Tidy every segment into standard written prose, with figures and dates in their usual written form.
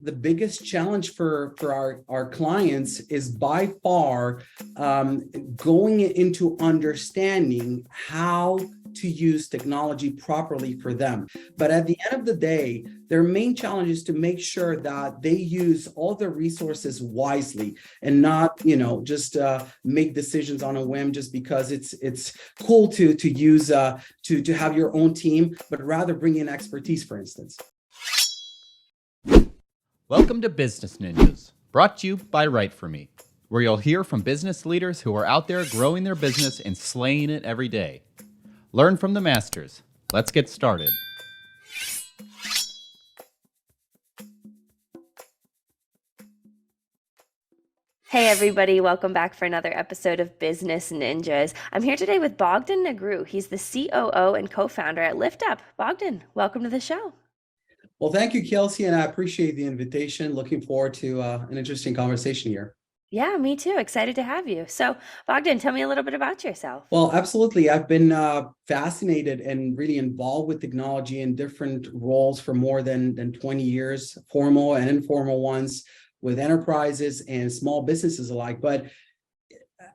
the biggest challenge for our clients is by far going into understanding how to use technology properly for them. But at the end of the day, their main challenge is to make sure that they use all the resources wisely and not, just make decisions on a whim just because it's cool to use to have your own team, but rather bring in expertise, for instance. Welcome to Business Ninjas, brought to you by WriteForMe, where you'll hear from business leaders who are out there growing their business and slaying it every day. Learn from the masters. Let's get started. Hey everybody, welcome back for another episode of Business Ninjas. I'm here today with Bogdan Negru. He's the COO and co-founder at LiftUp. Bogdan, welcome to the show. Well, thank you, Kelsey, and I appreciate the invitation. Looking forward to an interesting conversation here. Yeah, me too. Excited to have you. So, Bogdan, tell me a little bit about yourself. Well, absolutely. I've been fascinated and really involved with technology in different roles for more than 20 years, formal and informal ones, with enterprises and small businesses alike. But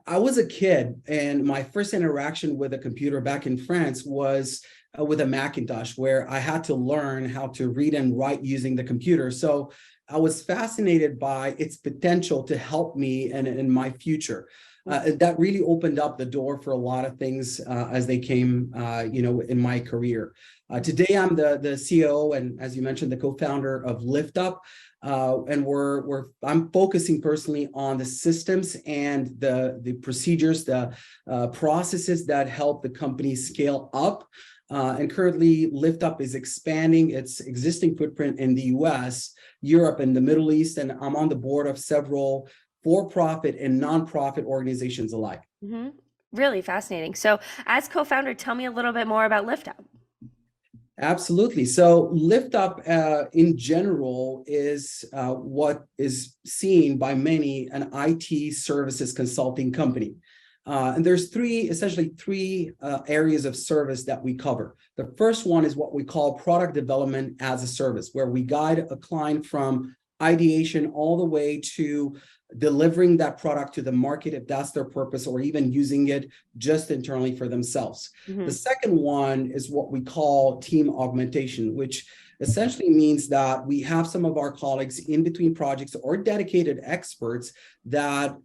I was a kid, and my first interaction with a computer back in France was with a Macintosh, where I had to learn how to read and write using the computer. So I was fascinated by its potential to help me in my future. That really opened up the door for a lot of things as they came, in my career. Today, I'm the COO and, as you mentioned, the co-founder of LiftUp. And I'm focusing personally on the systems and the procedures, the processes that help the company scale up. And currently, LiftUp is expanding its existing footprint in the US, Europe, and the Middle East. And I'm on the board of several for-profit and nonprofit organizations alike. Mm-hmm. Really fascinating. So, as co-founder, tell me a little bit more about LiftUp. Absolutely. So LiftUp in general is what is seen by many an IT services consulting company. And there's essentially three areas of service that we cover. The first one is what we call product development as a service, where we guide a client from ideation all the way to delivering that product to the market if that's their purpose, or even using it just internally for themselves. Mm-hmm. The second one is what we call team augmentation, which essentially means that we have some of our colleagues in between projects or dedicated experts that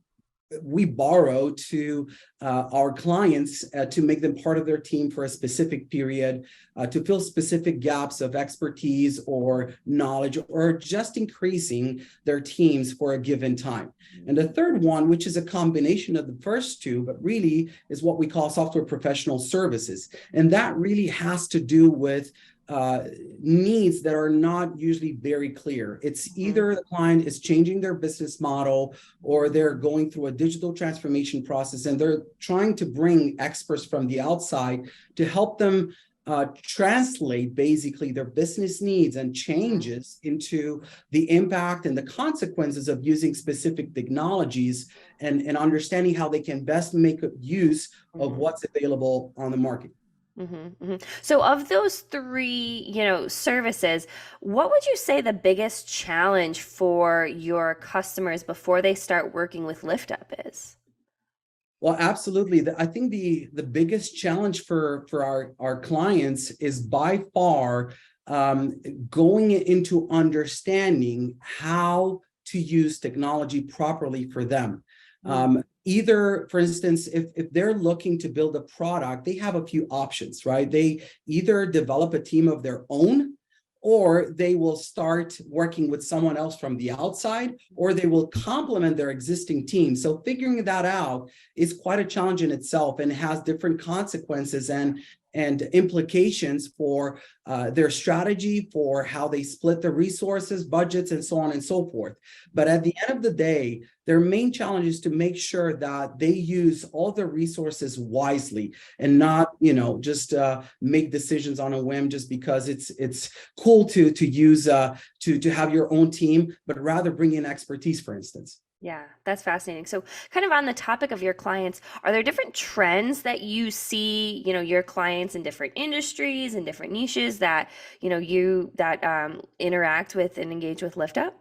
we borrow to our clients to make them part of their team for a specific period, to fill specific gaps of expertise or knowledge, or just increasing their teams for a given time. And the third one, which is a combination of the first two, but really is what we call software professional services. And that really has to do with needs that are not usually very clear. It's either the client is changing their business model, or they're going through a digital transformation process, and they're trying to bring experts from the outside to help them translate basically their business needs and changes into the impact and the consequences of using specific technologies, and understanding how they can best make use of what's available on the market. Mm-hmm, mm-hmm. So of those three, services, what would you say the biggest challenge for your customers before they start working with LiftUp is? Well, absolutely. I think the biggest challenge for our clients is by far going into understanding how to use technology properly for them. Either, for instance, if they're looking to build a product, they have a few options, right? They either develop a team of their own, or they will start working with someone else from the outside, or they will complement their existing team. So figuring that out is quite a challenge in itself, and has different consequences and implications for their strategy, for how they split the resources, budgets, and so on and so forth. But at the end of the day, their main challenge is to make sure that they use all the resources wisely and not, just make decisions on a whim just because it's cool to use to have your own team, but rather bring in expertise, for instance. Yeah, that's fascinating. So kind of on the topic of your clients, are there different trends that you see, your clients in different industries and different niches that, interact with and engage with LiftUp?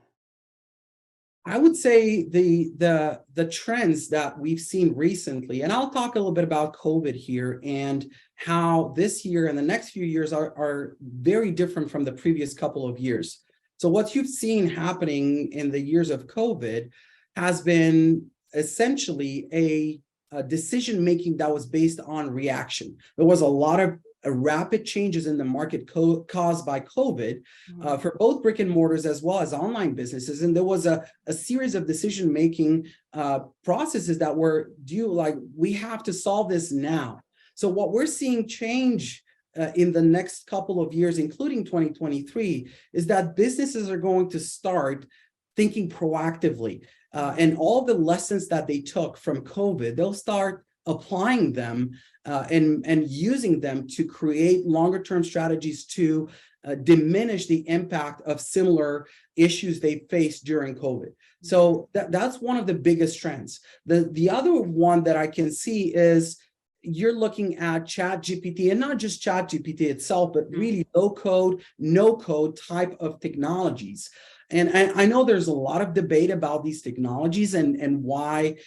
I would say the trends that we've seen recently, and I'll talk a little bit about COVID here and how this year and the next few years are very different from the previous couple of years. So what you've seen happening in the years of COVID has been essentially a decision making that was based on reaction. There was a lot of rapid changes in the market caused by COVID for both brick and mortars as well as online businesses. And there was a series of decision-making processes that were due, like, we have to solve this now. So what we're seeing change in the next couple of years, including 2023, is that businesses are going to start thinking proactively. And all the lessons that they took from COVID, they'll start applying them and using them to create longer term strategies to diminish the impact of similar issues they faced during COVID. So that's one of the biggest trends. The other one that I can see is you're looking at ChatGPT, and not just ChatGPT itself, but really low code, no code type of technologies. And I know there's a lot of debate about these technologies and why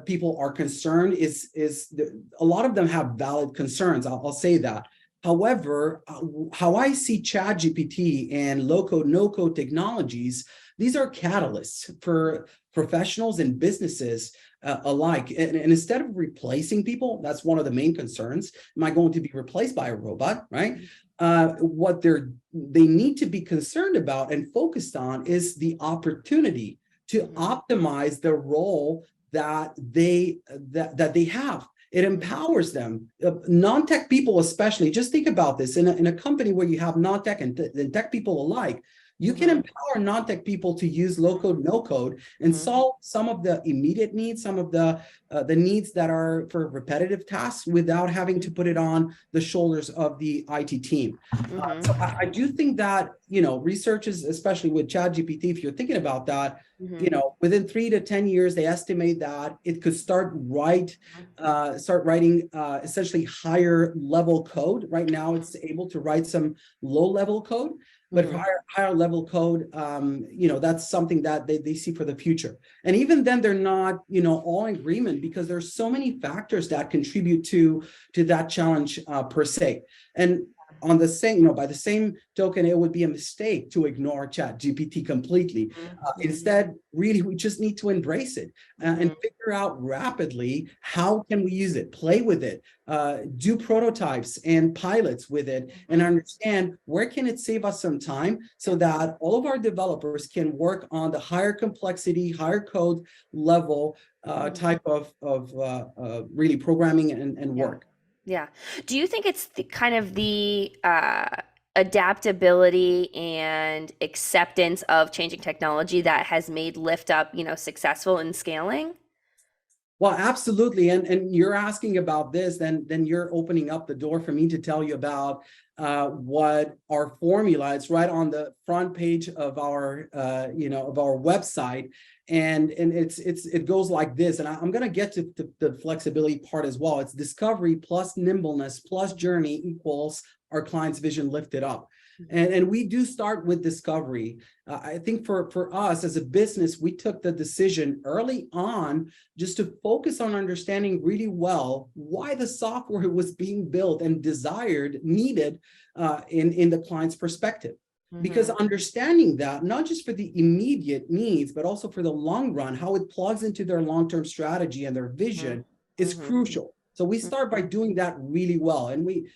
people are concerned. A lot of them have valid concerns. I'll say that. However, how I see ChatGPT and low-code, no-code technologies, these are catalysts for professionals and businesses alike. And instead of replacing people, that's one of the main concerns. Am I going to be replaced by a robot, right? What they need to be concerned about and focused on is the opportunity to optimize the role that they have. It empowers them. Non-tech people especially, just think about this, in a company where you have non-tech and tech people alike, you can empower non-tech people to use low-code, no-code and solve some of the immediate needs, some of the needs that are for repetitive tasks without having to put it on the shoulders of the IT team. So I do think that, researchers, especially with ChatGPT, if you're thinking about that, within 3 to 10 years, they estimate that it could start writing essentially higher level code. Right now, it's able to write some low level code. But higher level code, that's something that they see for the future. And even then, they're not, all in agreement, because there's so many factors that contribute to that challenge per se. And on the same, by the same token, it would be a mistake to ignore ChatGPT completely. Instead, really, we just need to embrace it and figure out rapidly how can we use it, play with it, do prototypes and pilots with it, and understand where can it save us some time so that all of our developers can work on the higher complexity, higher code level type of really programming and work. Yeah. Do you think it's the adaptability and acceptance of changing technology that has made LiftUp, successful in scaling? Well, absolutely. And you're asking about this, then you're opening up the door for me to tell you about what our formula is, right on the front page of our of our website. And it goes like this, and I'm going to get to the flexibility part as well. It's discovery plus nimbleness plus journey equals our client's vision lifted up. And we do start with discovery. I think for us as a business, we took the decision early on just to focus on understanding really well why the software was being built and desired, needed in the client's perspective. Because understanding that, not just for the immediate needs, but also for the long run, how it plugs into their long-term strategy and their vision is crucial. So we start by doing that really well. And we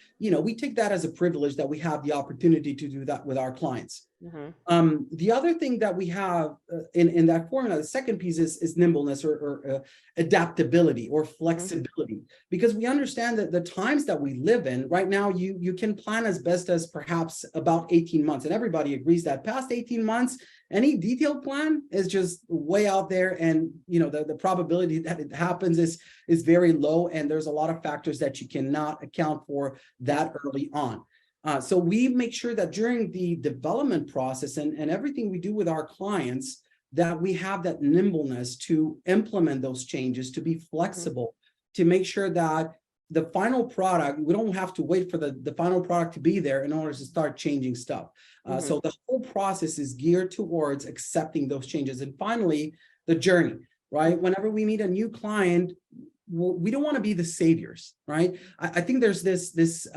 take that as a privilege that we have the opportunity to do that with our clients. The other thing that we have in that formula, the second piece is nimbleness or adaptability or flexibility, because we understand that the times that we live in right now, you can plan as best as perhaps about 18 months. And everybody agrees that past 18 months, any detailed plan is just way out there. And, the probability that it happens is very low. And there's a lot of factors that you cannot account for that early on. So we make sure that during the development process and everything we do with our clients, that we have that nimbleness to implement those changes, to be flexible, to make sure that the final product, we don't have to wait for the final product to be there in order to start changing stuff. So the whole process is geared towards accepting those changes. And finally, the journey, right? Whenever we meet a new client, we don't want to be the saviors, right? I think there's this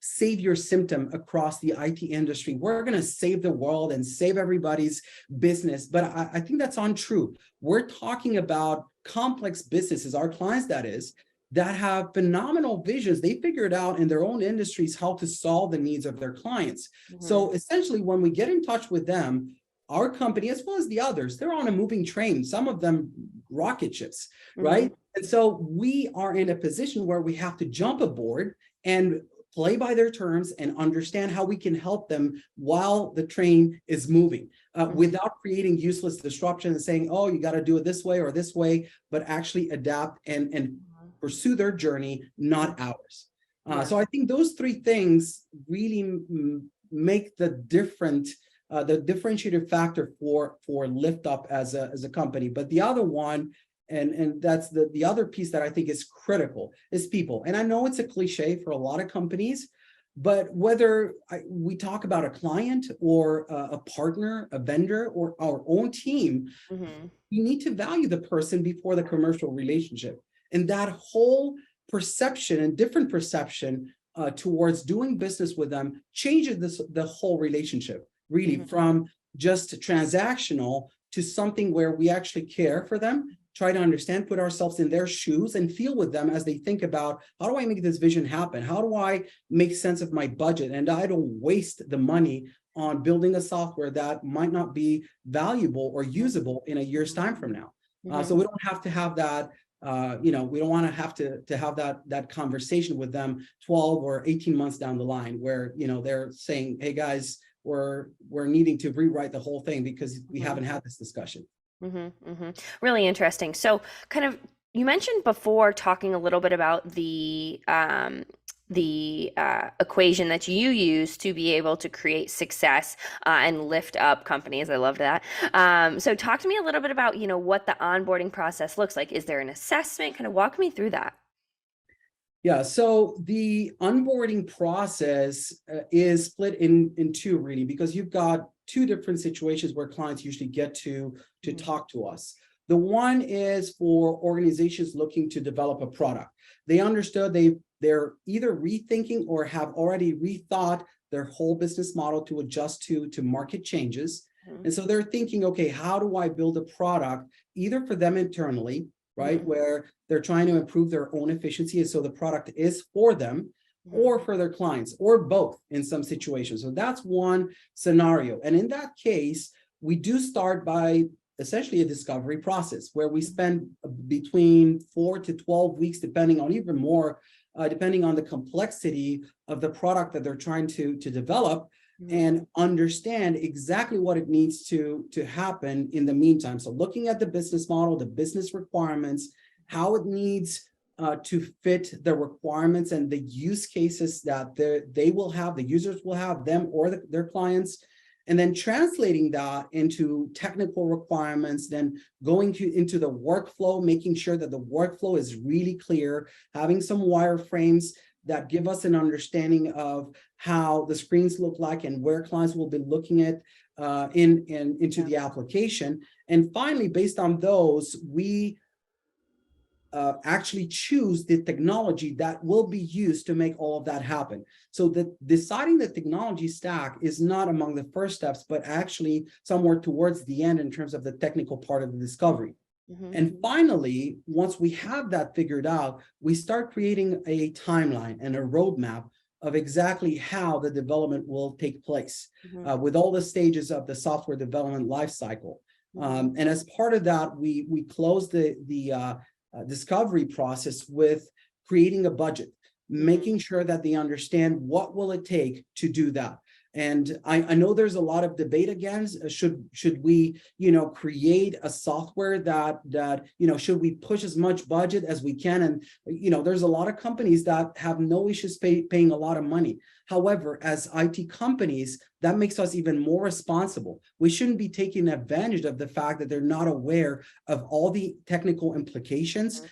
savior symptom across the IT industry. We're going to save the world and save everybody's business, but I think that's untrue. We're talking about complex businesses, our clients that is, that have phenomenal visions. They figured out in their own industries how to solve the needs of their clients. So essentially, when we get in touch with them, our company, as well as the others, they're on a moving train, some of them rocket ships, right? And so we are in a position where we have to jump aboard and play by their terms and understand how we can help them while the train is moving, without creating useless disruption and saying, oh, you got to do it this way or this way, but actually adapt and pursue their journey, not ours. So I think those three things really make the differentiated factor for LiftUp as a company. But the other one, and that's the other piece that I think is critical, is people. And I know it's a cliche for a lot of companies, but whether we talk about a client or a partner, a vendor, or our own team, we need to value the person before the commercial relationship. And that whole perception and different perception towards doing business with them changes the whole relationship, really, from just transactional to something where we actually care for them, try to understand, put ourselves in their shoes and feel with them as they think about, how do I make this vision happen? How do I make sense of my budget? And I don't waste the money on building a software that might not be valuable or usable in a year's time from now. So we don't have to have that. We don't want to have that conversation with them 12 or 18 months down the line where, they're saying, hey guys, we're needing to rewrite the whole thing because we haven't had this discussion. Really interesting. So you mentioned before talking a little bit about the equation that you use to be able to create success and lift up companies. I love that. So talk to me a little bit about, what the onboarding process looks like. Is there an assessment? Kind of walk me through that. Yeah, so the onboarding process is split in two, really, because you've got two different situations where clients usually get to talk to us. The one is for organizations looking to develop a product. They understood they're either rethinking or have already rethought their whole business model to adjust to market changes. And so they're thinking, okay, how do I build a product either for them internally, right, where they're trying to improve their own efficiency, and so the product is for them, or for their clients, or both in some situations. So that's one scenario. And in that case, we do start by essentially a discovery process where we spend between 4 to 12 weeks, depending on even more, depending on the complexity of the product that they're trying to develop, and understand exactly what it needs to happen in the meantime. So looking at the business model, the business requirements, how it needs to fit the requirements and the use cases that they will have, the users will have, them or their clients, and then translating that into technical requirements, then going into the workflow, making sure that the workflow is really clear, having some wireframes that give us an understanding of how the screens look like and where clients will be looking at into the application. And finally, based on those, we actually choose the technology that will be used to make all of that happen. So deciding the technology stack is not among the first steps, but actually somewhere towards the end in terms of the technical part of the discovery. And finally, once we have that figured out, we start creating a timeline and a roadmap of exactly how the development will take place with all the stages of the software development lifecycle. And as part of that, we close the discovery process with creating a budget, making sure that they understand what will it take to do that. And I know there's a lot of debate against should we create a software that should we push as much budget as we can, and there's a lot of companies that have no issues paying a lot of money. However, as IT companies, that makes us even more responsible. We shouldn't be taking advantage of the fact that they're not aware of all the technical implications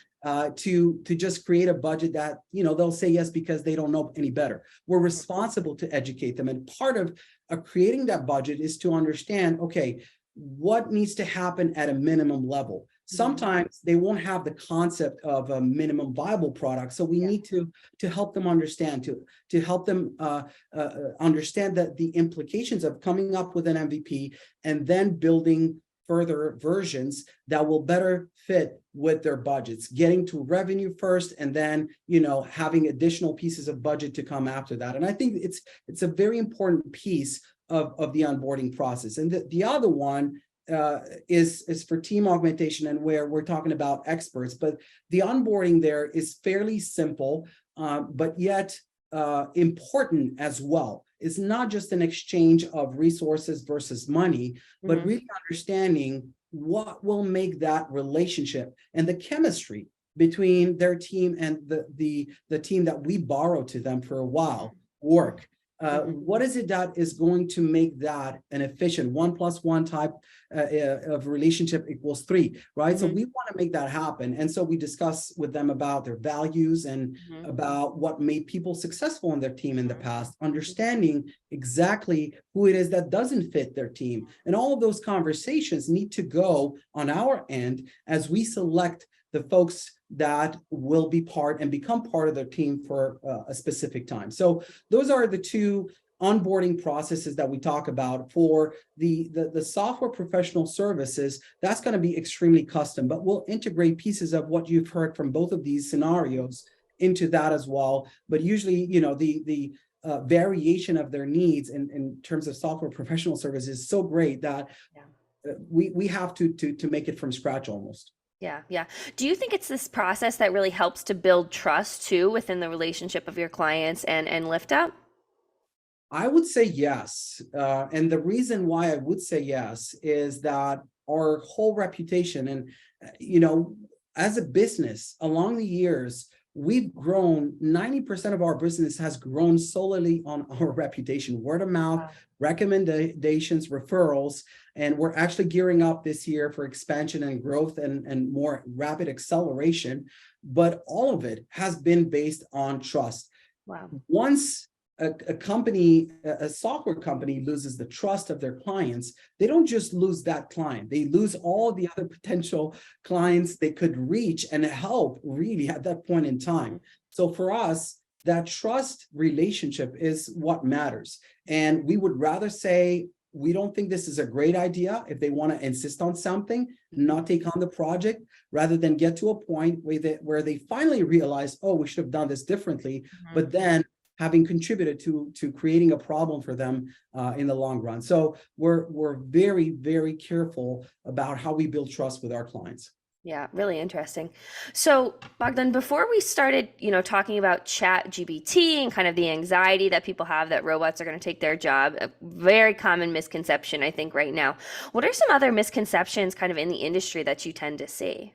to just create a budget that, they'll say yes because they don't know any better. We're responsible to educate them. And part of creating that budget is to understand, okay, what needs to happen at a minimum level. Sometimes they won't have the concept of a minimum viable product. So we need to help them understand, to help them understand that the implications of coming up with an MVP and then building further versions that will better fit with their budgets, getting to revenue first, and then, having additional pieces of budget to come after that. And I think it's a very important piece of the onboarding process. And the other one is for team augmentation, and where we're talking about experts, but the onboarding there is fairly simple, but yet important as well. It's not just an exchange of resources versus money, but really understanding what will make that relationship and the chemistry between their team and the team that we borrow to them for a while work. What is it that is going to make that an efficient 1+1 type of relationship equals 3, right? So we want to make that happen. And so we discuss with them about their values and about what made people successful in their team in the past, understanding exactly who it is that doesn't fit their team. And all of those conversations need to go on our end as we select the folks that will be part and become part of their team for a specific time. So those are the two onboarding processes that we talk about. For the software professional services, that's going to be extremely custom, but we'll integrate pieces of what you've heard from both of these scenarios into that as well. But usually, the variation of their needs in terms of software professional services is so great that we have to make it from scratch almost. Yeah. Do you think it's this process that really helps to build trust too within the relationship of your clients and LiftUp? I would say yes. And the reason why I would say yes is that our whole reputation and, as a business along the years, we've grown. 90% of our business has grown solely on our reputation, word of mouth, recommendations, referrals, and we're actually gearing up this year for expansion and growth and more rapid acceleration. But all of it has been based on trust. Wow. Once a company, a software company loses the trust of their clients, they don't just lose that client, they lose all the other potential clients they could reach and help really at that point in time. So for us, that trust relationship is what matters. And we would rather say, we don't think this is a great idea if they want to insist on something, not take on the project, rather than get to a point where they finally realize, oh, we should have done this differently, but then having contributed to creating a problem for them in the long run. So we're very, very careful about how we build trust with our clients. Yeah, really interesting. So Bogdan, before we started, talking about ChatGPT and kind of the anxiety that people have that robots are going to take their job, a very common misconception, I think, right now. What are some other misconceptions kind of in the industry that you tend to see?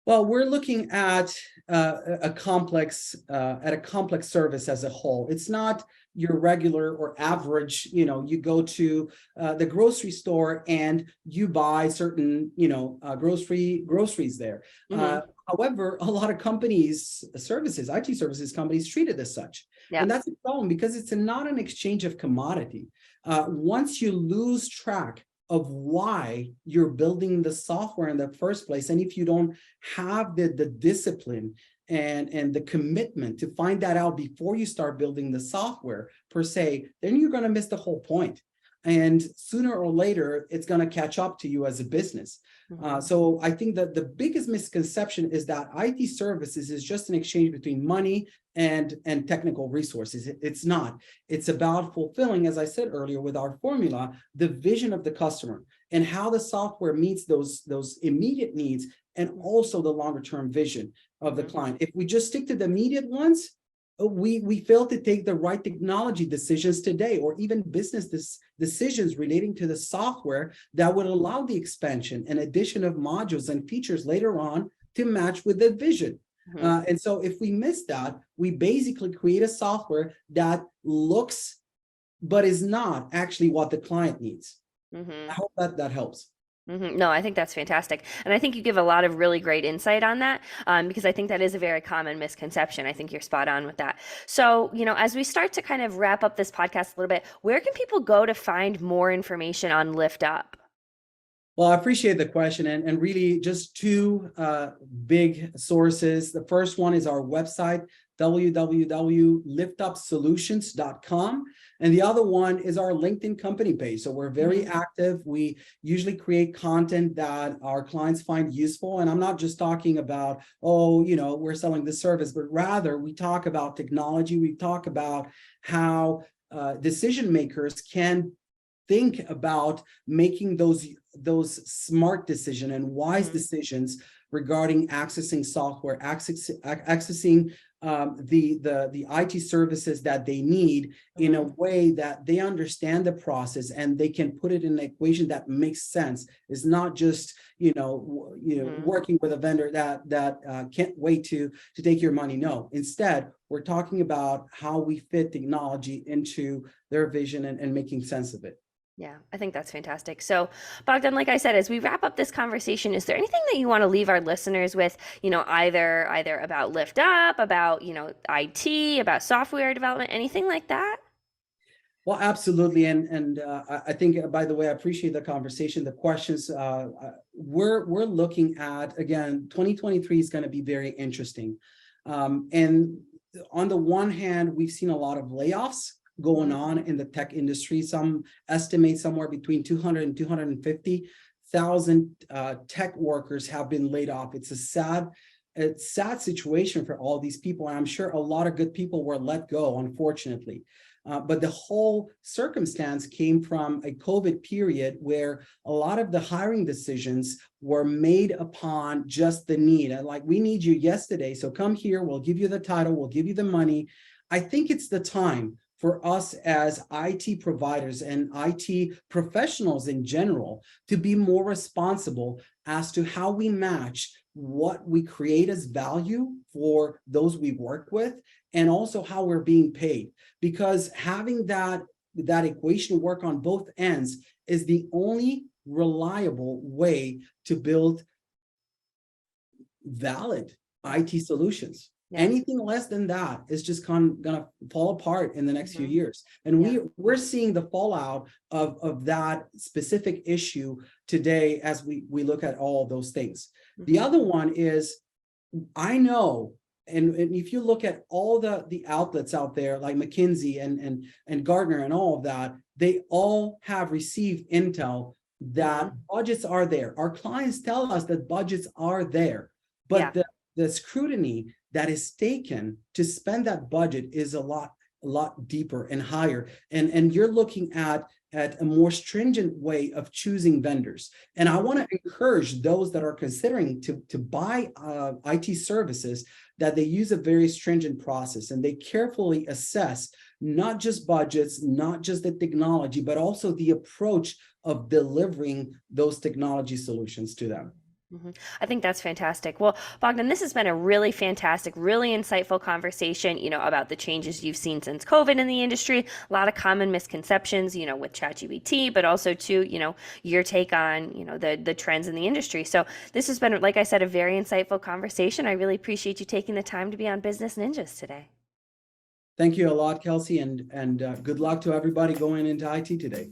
Well, we're looking at a complex service as a whole. It's not your regular or average. You go to the grocery store and you buy certain, groceries there. However, a lot of companies, IT services companies treat it as such. Yeah. And that's a problem because it's not an exchange of commodity. Once you lose track of why you're building the software in the first place, and if you don't have the discipline and the commitment to find that out before you start building the software per se, then you're going to miss the whole point. And sooner or later, it's going to catch up to you as a business. So I think that the biggest misconception is that IT services is just an exchange between money and technical resources. It's not. It's about fulfilling, as I said earlier with our formula, the vision of the customer and how the software meets those immediate needs and also the longer term vision of the client. If we just stick to the immediate ones, we fail to take the right technology decisions today, or even business decisions relating to the software that would allow the expansion and addition of modules and features later on to match with the vision. And so if we miss that, we basically create a software that looks, but is not actually what the client needs. I hope that helps. No, I think that's fantastic. And I think you give a lot of really great insight on that, because I think that is a very common misconception. I think you're spot on with that. So, as we start to kind of wrap up this podcast a little bit, where can people go to find more information on LiftUp? Well, I appreciate the question, and really just two big sources. The first one is our website, www.liftupsolutions.com. And the other one is our LinkedIn company page. So we're very active. We usually create content that our clients find useful. And I'm not just talking about, we're selling this service, but rather we talk about technology. We talk about how decision makers can think about making those smart decisions and wise decisions regarding accessing software, accessing the IT services that they need in a way that they understand the process and they can put it in an equation that makes sense. It's not just working with a vendor that can't wait to take your money. No, instead we're talking about how we fit technology into their vision and making sense of it. Yeah, I think that's fantastic. So, Bogdan, like I said, as we wrap up this conversation, is there anything that you want to leave our listeners with, either about LiftUp, about, IT, about software development, anything like that? Well, absolutely. And I think, by the way, I appreciate the conversation, the questions. We're looking at, again, 2023 is going to be very interesting. And on the one hand, we've seen a lot of layoffs going on in the tech industry. Some estimate somewhere between 200 and 250,000 tech workers have been laid off. It's a sad situation for all these people. And I'm sure a lot of good people were let go, unfortunately. But the whole circumstance came from a COVID period where a lot of the hiring decisions were made upon just the need. And like, we need you yesterday, so come here, we'll give you the title, we'll give you the money. I think it's the time for us as IT providers and IT professionals in general to be more responsible as to how we match what we create as value for those we work with, and also how we're being paid. Because having that equation work on both ends is the only reliable way to build valid IT solutions. Yeah. Anything less than that is just gonna fall apart in the next few years. And we're seeing the fallout of that specific issue today as we look at all of those things. The other one is, I know, and if you look at all the outlets out there like McKinsey and Gartner and all of that, they all have received intel that budgets are there. Our clients tell us that budgets are there, but the scrutiny that is taken to spend that budget is a lot deeper and higher. And you're looking at a more stringent way of choosing vendors. And I want to encourage those that are considering to buy IT services that they use a very stringent process and they carefully assess not just budgets, not just the technology, but also the approach of delivering those technology solutions to them. I think that's fantastic. Well, Bogdan, this has been a really fantastic, really insightful conversation, about the changes you've seen since COVID in the industry, a lot of common misconceptions, with ChatGPT, but also too, your take on, the trends in the industry. So this has been, like I said, a very insightful conversation. I really appreciate you taking the time to be on Business Ninjas today. Thank you a lot, Kelsey, and good luck to everybody going into IT today.